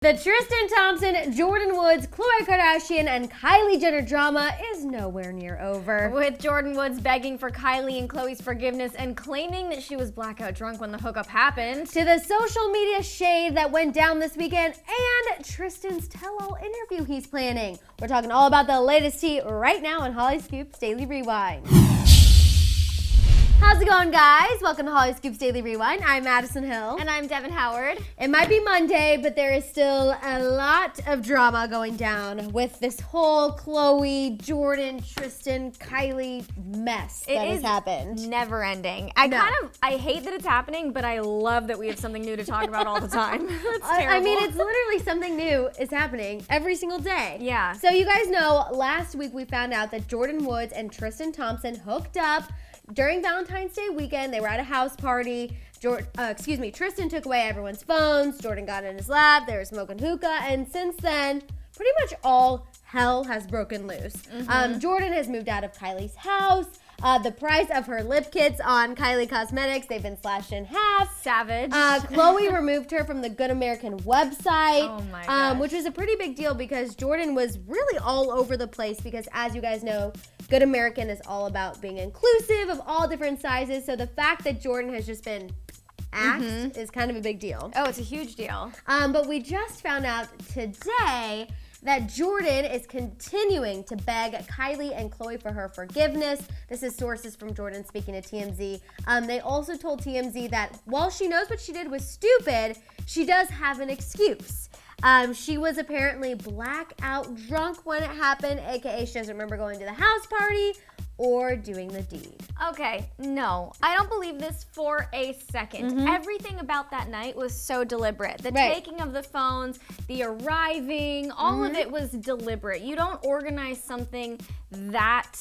The Tristan Thompson, Jordan Woods, Khloe Kardashian, and Kylie Jenner drama is nowhere near over. With Jordan Woods begging for Kylie and Khloe's forgiveness and claiming that she was blackout drunk when the hookup happened. To the social media shade that went down this weekend and Tristan's tell-all interview he's planning. We're talking all about the latest tea right now on Holly Scoop's Daily Rewind. How's it going, guys? Welcome to Holly Scoop's Daily Rewind. I'm Madison Hill. And I'm Devin Howard. It might be Monday, but there is still a lot of drama going down with this whole Khloe, Jordan, Tristan, Kylie mess that has happened. Never ending. I hate that it's happening, but I love that we have something new to talk about all the time. It's terrible. I mean, it's literally something new is happening every single day. Yeah. So you guys know, last week we found out that Jordan Woods and Tristan Thompson hooked up during Valentine's Day weekend. They were at a house party. Tristan took away everyone's phones. Jordan got in his lap. They were smoking hookah. And since then, pretty much all hell has broken loose. Jordan has moved out of Kylie's house. The price of her lip kits on Kylie Cosmetics, they've been slashed in half. Savage. Khloe removed her from the Good American website, Oh my gosh. which was a pretty big deal because Jordan was really all over the place because, as you guys know, Good American is all about being inclusive of all different sizes. So the fact that Jordan has just been axed is kind of a big deal. Oh, it's a huge deal. But we just found out today that Jordan is continuing to beg Kylie and Khloe for her forgiveness. This is sources from Jordan speaking to TMZ. They also told TMZ that while she knows what she did was stupid, she does have an excuse. She was apparently blackout drunk when it happened, aka she doesn't remember going to the house party or doing the deed. Okay, no, I don't believe this for a second. Everything about that night was so deliberate. The taking of the phones, the arriving, all of it was deliberate. You don't organize something that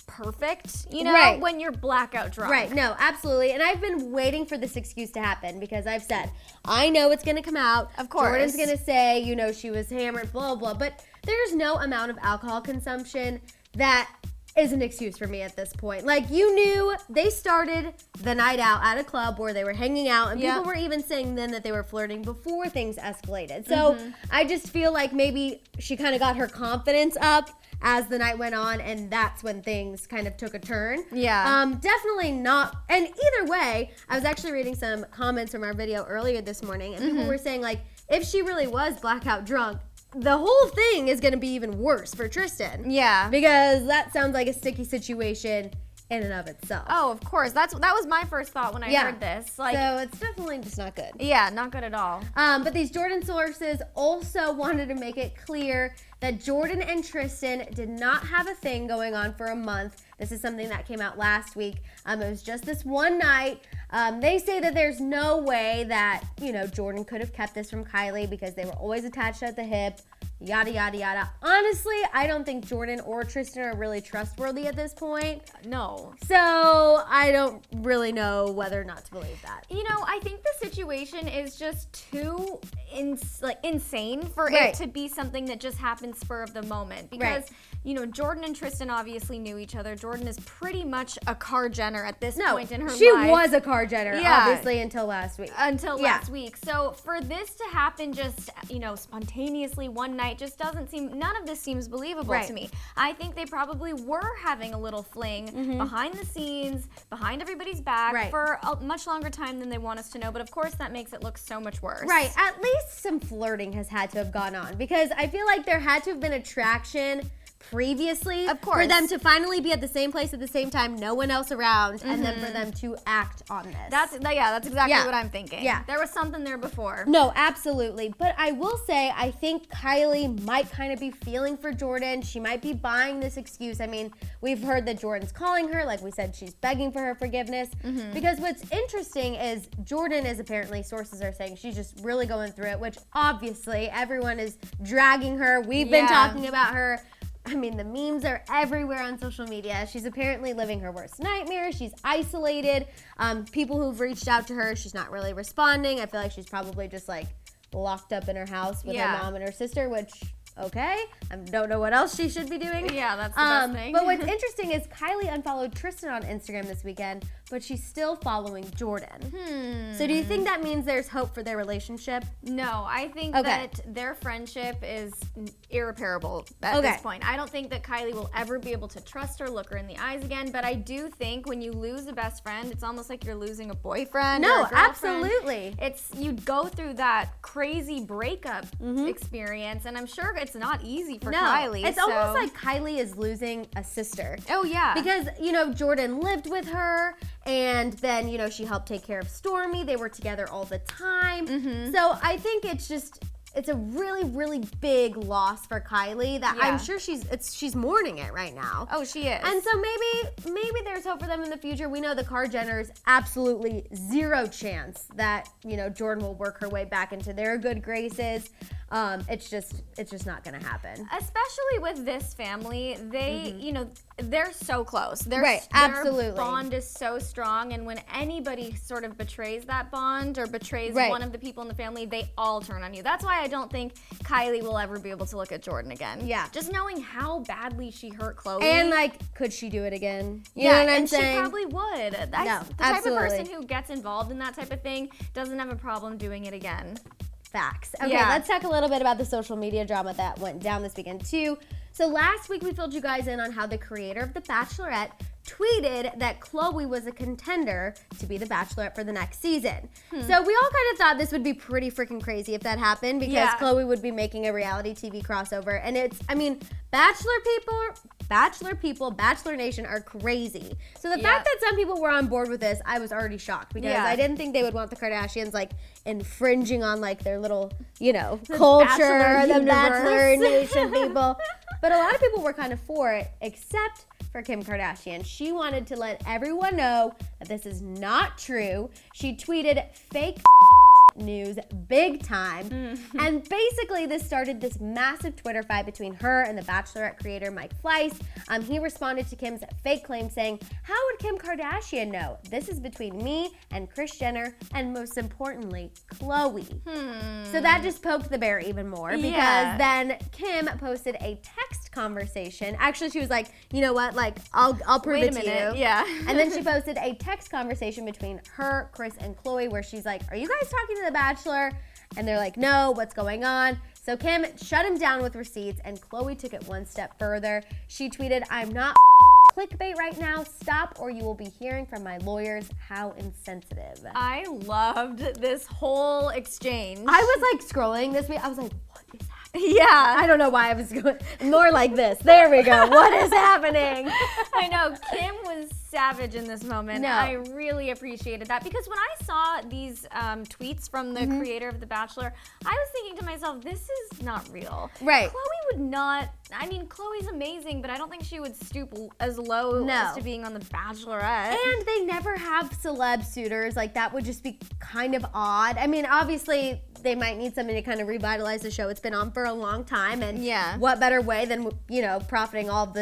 perfect, when you're blackout drunk. Right, no, absolutely. And I've been waiting for this excuse to happen because I've said, I know it's going to come out. Of course. Jordan's going to say, she was hammered, blah, blah. But there's no amount of alcohol consumption that is an excuse for me at this point. Like, you knew they started the night out at a club where they were hanging out, and people were even saying then that they were flirting before things escalated. So I just feel like maybe she kind of got her confidence up as the night went on, and that's when things kind of took a turn. Yeah. Definitely not. And either way, I was actually reading some comments from our video earlier this morning, and people were saying, like, if she really was blackout drunk, the whole thing is going to be even worse for Tristan. Yeah. Because that sounds like a sticky situation in and of itself. Oh, of course. That was my first thought when I heard this. So it's definitely just not good. Yeah, not good at all. But these Jordan sources also wanted to make it clear that Jordan and Tristan did not have a thing going on for a month. This is something that came out last week. It was just this one night. They say that there's no way that, Jordan could have kept this from Kylie because they were always attached at the hip, yada, yada, yada. Honestly, I don't think Jordan or Tristan are really trustworthy at this point. No. So I don't really know whether or not to believe that. I think the situation is just too insane for it to be something that just happened spur of the moment. Because, Jordan and Tristan obviously knew each other. Jordan is pretty much a Kar Jenner at this point in her life. She was a Kar Jenner, obviously, until last week. Last week. So for this to happen just, spontaneously one night just doesn't seem, none of this seems believable to me. I think they probably were having a little fling behind the scenes, behind everybody's back for a much longer time than they want us to know. But of course that makes it look so much worse. Right. At least some flirting has had to have gone on because I feel like there had to have been attraction previously for them to finally be at the same place at the same time, no one else around, and then for them to act on this. That's exactly what I'm thinking. Yeah. There was something there before. No, absolutely. But I will say, I think Kylie might kind of be feeling for Jordan. She might be buying this excuse. I mean, we've heard that Jordan's calling her. Like we said, she's begging for her forgiveness. Because what's interesting is Jordan is apparently, sources are saying, she's just really going through it, which obviously everyone is dragging her. We've been talking about her. I mean, the memes are everywhere on social media. She's apparently living her worst nightmare. She's isolated. People who've reached out to her, she's not really responding. I feel like she's probably just like locked up in her house with her mom and her sister, which okay, I don't know what else she should be doing. Yeah, that's the best thing. But what's interesting is Kylie unfollowed Tristan on Instagram this weekend, but she's still following Jordan. So do you think that means there's hope for their relationship? No, I think that their friendship is irreparable at this point. I don't think that Kylie will ever be able to trust her, look her in the eyes again, but I do think when you lose a best friend, it's almost like you're losing a boyfriend or a girlfriend. Absolutely. You go through that crazy breakup experience, and I'm sure it's not easy for Kylie. It's almost like Kylie is losing a sister. Oh, yeah. Because, Jordan lived with her, and then, she helped take care of Stormy. They were together all the time. So I think it's a really, really big loss for Kylie that I'm sure she's mourning it right now. Oh, she is. And so maybe there's hope for them in the future. We know the Kar-Jenners, absolutely zero chance that, Jordan will work her way back into their good graces. It's just not going to happen. Especially with this family, they, they're so close. Their bond is so strong, and when anybody sort of betrays that bond or betrays one of the people in the family, they all turn on you. That's why I don't think Kylie will ever be able to look at Jordan again. Yeah. Just knowing how badly she hurt Khloe. And could she do it again? You know what I'm saying? She probably would. That's the type of person who gets involved in that type of thing doesn't have a problem doing it again. Facts. Okay, let's talk a little bit about the social media drama that went down this weekend too. So last week we filled you guys in on how the creator of The Bachelorette tweeted that Khloe was a contender to be the Bachelorette for the next season. So we all kind of thought this would be pretty freaking crazy if that happened, because Khloe would be making a reality TV crossover. And Bachelor people, Bachelor Nation are crazy. So the fact that some people were on board with this, I was already shocked, because I didn't think they would want the Kardashians infringing on their little, culture, the Bachelor Nation people. But a lot of people were kind of for it, except for Kim Kardashian. She wanted to let everyone know that this is not true. She tweeted fake news big time. And basically this started this massive Twitter fight between her and the Bachelorette creator Mike Fleiss. He responded to Kim's fake claim saying, "How would Kim Kardashian know? This is between me and Kris Jenner, and most importantly, Khloe." So that just poked the bear even more, because then Kim posted a text conversation. Actually, she was like, you know what, I'll prove it to you. Yeah. And then she posted a text conversation between her, Kris, and Khloe, where she's like, "Are you guys talking to The Bachelor?" And they're like, "No, what's going on?" So Kim shut him down with receipts, and Khloe took it one step further. She tweeted, "I'm not clickbait right now. Stop, or you will be hearing from my lawyers." How insensitive. I loved this whole exchange. I was scrolling this week. I was like, what is happening? Yeah. I don't know why I was going more like this. There we go. What is happening? I know. Kim was savage in this moment. No. I really appreciated that, because when I saw these tweets from the creator of The Bachelor, I was thinking to myself, this is not real. Right. Khloe would not, Khloe's amazing, but I don't think she would stoop as low as to being on The Bachelorette. And they never have celeb suitors. That would just be kind of odd. Obviously, they might need something to kind of revitalize the show. It's been on for a long time, and what better way than profiting off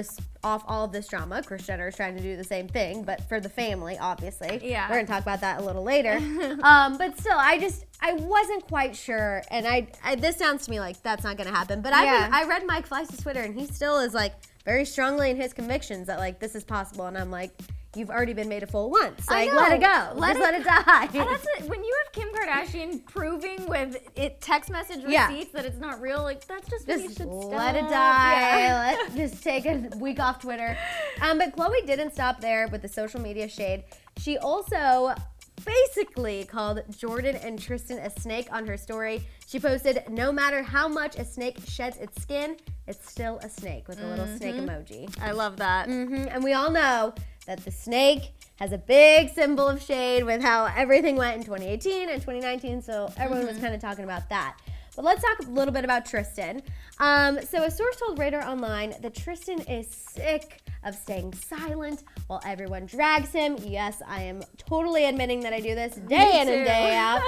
all of this drama? Kris Jenner is trying to do the same thing, but for the family, obviously. Yeah, we're gonna talk about that a little later. But still, I wasn't quite sure, and I this sounds to me like that's not gonna happen. But I read Mike Fleiss' Twitter, and he still is very strongly in his convictions that this is possible, and I'm like, you've already been made a fool once. Let it go. Let it die. And that's it. When you have Kim Kardashian proving with text message receipts that it's not real, that's just when you should let it die. Let's just take a week off Twitter. But Khloe didn't stop there with the social media shade. She also basically called Jordan and Tristan a snake on her story. She posted, "No matter how much a snake sheds its skin, it's still a snake," with a little snake emoji. I love that. And we all know that the snake has a big symbol of shade with how everything went in 2018 and 2019, so everyone was kind of talking about that. But let's talk a little bit about Tristan. So a source told Radar Online that Tristan is sick of staying silent while everyone drags him. Yes, I am totally admitting that I do this day in and day out.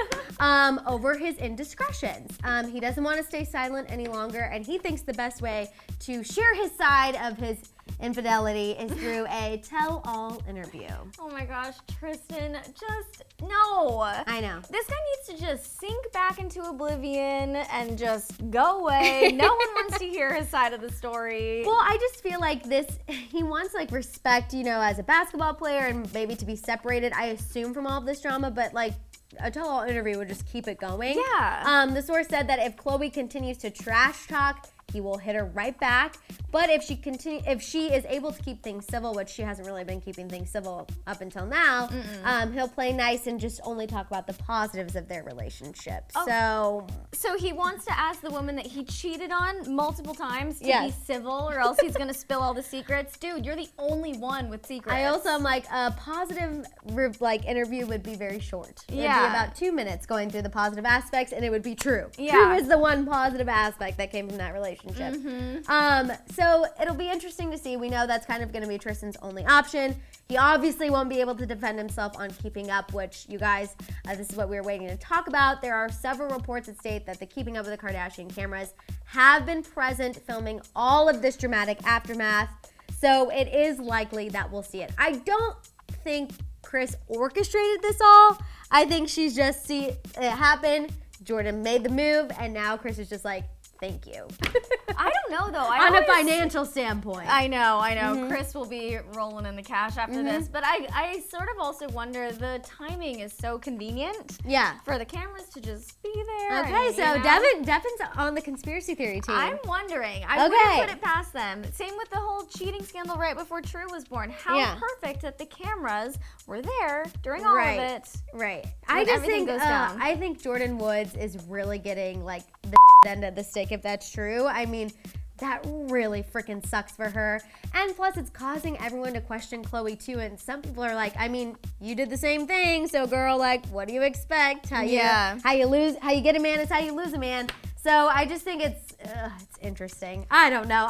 Over his indiscretions. He doesn't want to stay silent any longer, and he thinks the best way to share his side of his infidelity is through a tell-all interview. Oh my gosh, Tristan, just no. I know. This guy needs to just sink back into oblivion and just go away. No one wants to hear his side of the story. Well, I just feel like he wants like respect, as a basketball player and maybe to be separated, I assume, from all of this drama, but like a tell-all interview would just keep it going. Yeah. The source said that if Khloe continues to trash talk, he will hit her right back. But if she is able to keep things civil, which she hasn't really been keeping things civil up until now, he'll play nice and just only talk about the positives of their relationship. Oh. So he wants to ask the woman that he cheated on multiple times to be civil, or else he's gonna spill all the secrets. Dude, you're the only one with secrets. I also am like, a positive interview would be very short. It would be about 2 minutes going through the positive aspects, and it would be true. Yeah. True is the one positive aspect that came from that relationship. So it'll be interesting to see. We know that's kind of going to be Tristan's only option. He obviously won't be able to defend himself on Keeping Up, which, you guys, this is what we were waiting to talk about. There are several reports that state that the Keeping Up with the Kardashian cameras have been present filming all of this dramatic aftermath. So it is likely that we'll see it. I don't think Kris orchestrated this all. I think she's just see it happen. Jordan made the move, and now Kris is just like, thank you. I don't know, though. On a financial standpoint. I know. Kris will be rolling in the cash after this. But I sort of also wonder, the timing is so convenient. Yeah. For the cameras to just be there. Okay, so Devin's on the conspiracy theory team. I'm wondering. I wouldn't put it past them. Same with the whole cheating scandal right before True was born. How perfect that the cameras were there during all of it. Right. I just think I think Jordyn Woods is really getting like the end of the stick, if that's true. I mean, that really freaking sucks for her. And plus, it's causing everyone to question Khloe too. And some people are like, I mean, you did the same thing, so girl, like, what do you expect? How you get a man is how you lose a man. So I just think it's interesting. I don't know.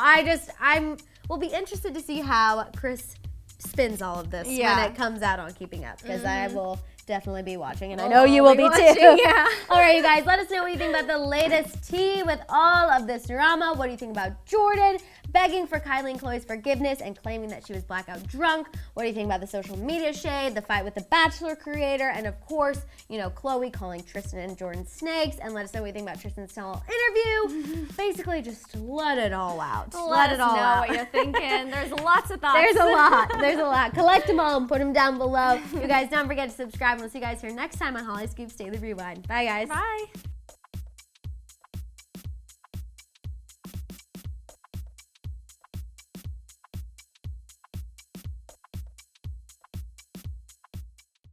We'll be interested to see how Kris spins all of this when it comes out on Keeping Up, because I will definitely be watching, and I know you will be too. Yeah. All right, you guys, let us know what you think about the latest tea with all of this drama. What do you think about Jordan begging for Kylie and Khloe's forgiveness and claiming that she was blackout drunk? What do you think about the social media shade, the fight with the Bachelor creator, and of course, Khloe calling Tristan and Jordan snakes? And let us know what you think about Tristan's tell-all interview. Basically, just let it all out. Let us know what you're thinking. There's lots of thoughts. There's a lot. Collect them all and put them down below. You guys, don't forget to subscribe. We'll see you guys here next time on Holly Scoops Daily Rewind. Bye, guys. Bye.